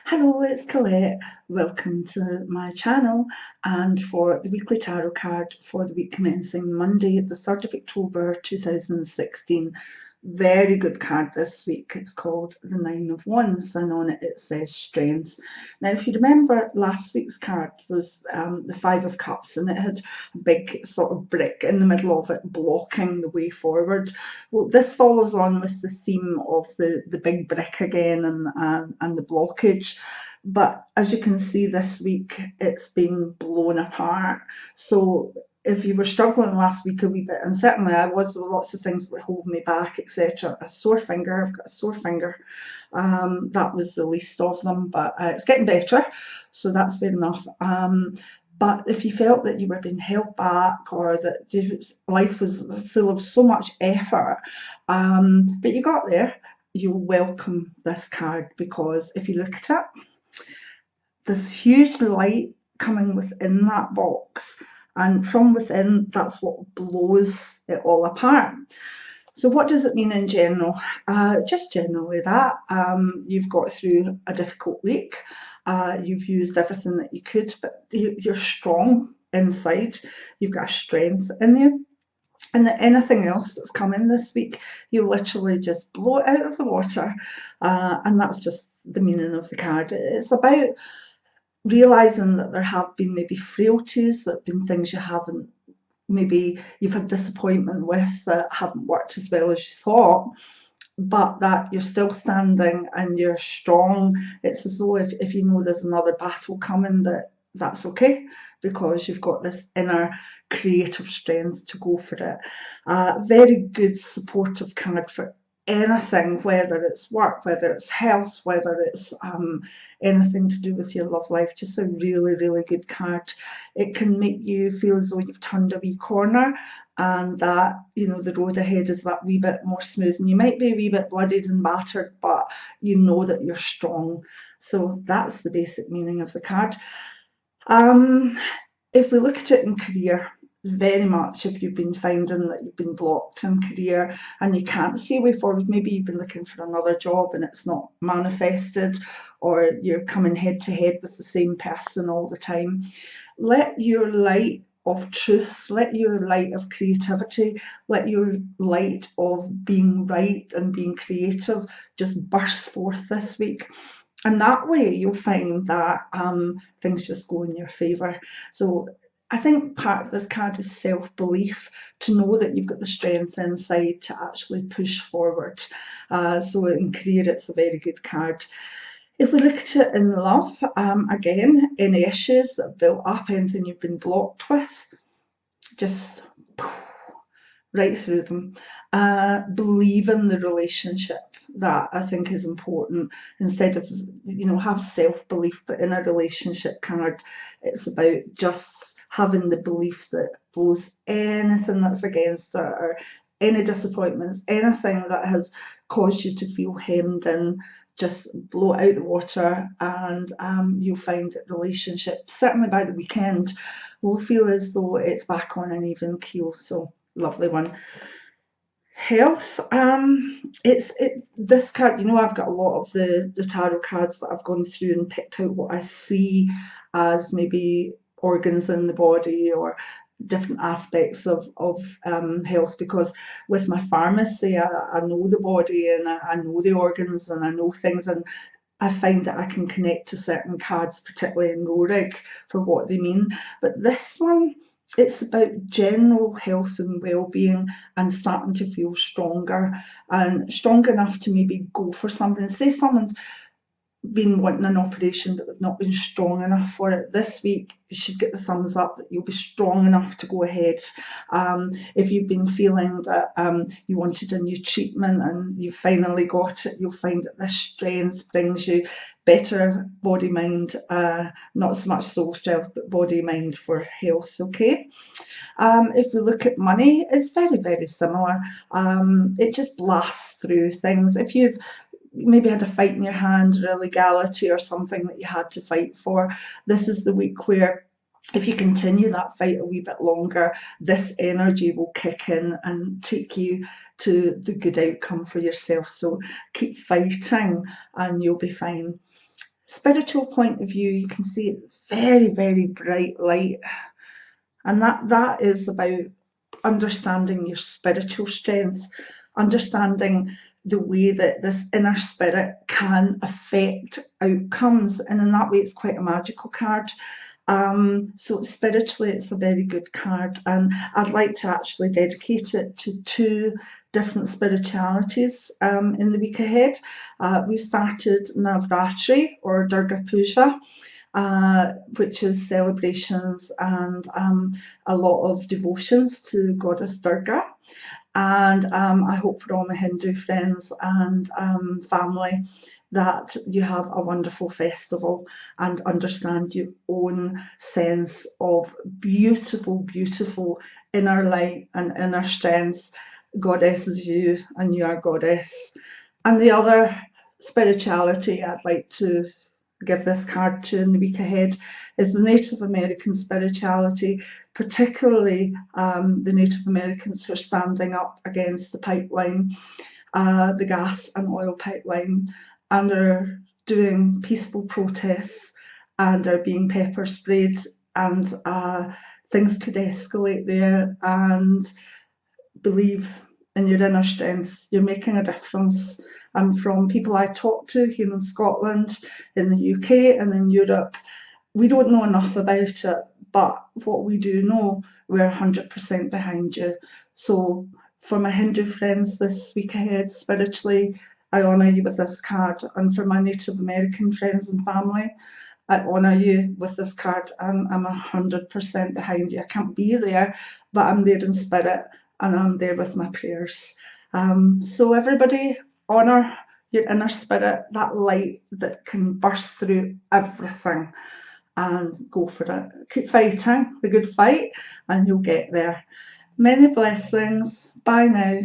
Hello, it's Colette. Welcome to my channel and for the weekly tarot card for the week commencing Monday, the 3rd of October 2016. Very good card this week. It's called the Nine of Wands and on it says Strength. Now, if you remember, last week's card was the Five of Cups and it had a big sort of brick in the middle of it blocking the way forward. Well, this follows on with the theme of the big brick again and the blockage. But as you can see this week, it's been blown apart. So if you were struggling last week a wee bit, and certainly I was, there were lots of things that were holding me back, etc. A sore finger, I've got a sore finger. That was the least of them, but it's getting better, so that's fair enough. But if you felt that you were being held back or that life was full of so much effort, but you got there, you'll welcome this card because if you look at it, this huge light coming within that box, and from within, that's what blows it all apart. So what does it mean in general? Just generally that you've got through a difficult week, you've used everything that you could, but you're strong inside, you've got a strength in you, and that anything else that's coming this week, you literally just blow it out of the water, and that's just the meaning of the card. It's about realising that there have been maybe frailties, that have been things you haven't, maybe you've had disappointment with that haven't worked as well as you thought, but that you're still standing and you're strong. It's as though if you know there's another battle coming, that's okay because you've got this inner creative strength to go for it. Very good supportive card for anything, whether it's work, whether it's health, whether it's anything to do with your love life. Just a really, really good card. It can make you feel as though you've turned a wee corner and that, you know, the road ahead is that wee bit more smooth. And you might be a wee bit bloodied and battered, but you know that you're strong. So that's the basic meaning of the card. If we look at it in career, very much if you've been finding that you've been blocked in career and you can't see a way forward, maybe you've been looking for another job and it's not manifested, or you're coming head to head with the same person all the time, let your light of truth, let your light of creativity, let your light of being right and being creative just burst forth this week. And that way you'll find that things just go in your favour. So I think part of this card is self-belief, to know that you've got the strength inside to actually push forward. So in career, it's a very good card. If we look at it in love, again, any issues that have built up, anything you've been blocked with, just right through them. Believe in the relationship. That I think is important. Instead of, you know, have self-belief, but in a relationship card, it's about just having the belief that blows anything that's against it, or any disappointments, anything that has caused you to feel hemmed in, just blow it out the water, and you'll find that relationships, certainly by the weekend, will feel as though it's back on an even keel. So lovely one. Health, this card, you know, I've got a lot of the tarot cards that I've gone through and picked out what I see as maybe organs in the body or different aspects of health, because with my pharmacy I know the body and I know the organs and I know things, and I find that I can connect to certain cards, particularly in Rorik, for what they mean. But this one, it's about general health and well-being and starting to feel stronger and strong enough to maybe go for something. Say someone's been wanting an operation but they've not been strong enough for it. This week you should get the thumbs up that you'll be strong enough to go ahead. If you've been feeling that you wanted a new treatment and you finally got it, you'll find that this strength brings you better body mind, not so much soul strength but body mind for health. Okay. If we look at money, it's very, very similar. It just blasts through things. If you've maybe had a fight in your hand or a legality or something that you had to fight for, this is the week where if you continue that fight a wee bit longer, this energy will kick in and take you to the good outcome for yourself. So keep fighting and you'll be fine. spiritual point of view, you can see it's very, very bright light. And that is about understanding your spiritual strengths, understanding the way that this inner spirit can affect outcomes. And in that way, it's quite a magical card. So spiritually, it's a very good card. And I'd like to actually dedicate it to two different spiritualities in the week ahead. We started Navratri, or Durga Puja, which is celebrations and a lot of devotions to Goddess Durga. And I hope for all my Hindu friends and family that you have a wonderful festival and understand your own sense of beautiful, beautiful inner light and inner strength. Goddess is you and you are goddess. And the other spirituality I'd like to give this card to in the week ahead is the Native American spirituality, particularly the Native Americans who are standing up against the pipeline, the gas and oil pipeline, and are doing peaceful protests and are being pepper sprayed, and things could escalate there. And believe in your inner strength. You're making a difference. And from people I talk to here in Scotland, in the UK, and in Europe, we don't know enough about it, but what we do know, we're 100% behind you. So for my Hindu friends this week ahead, spiritually, I honour you with this card. And for my Native American friends and family, I honour you with this card, and I'm 100% behind you. I can't be there, but I'm there in spirit, and I'm there with my prayers. So everybody, honour your inner spirit, that light that can burst through everything, and go for it. Keep fighting the good fight, and you'll get there. Many blessings. Bye now.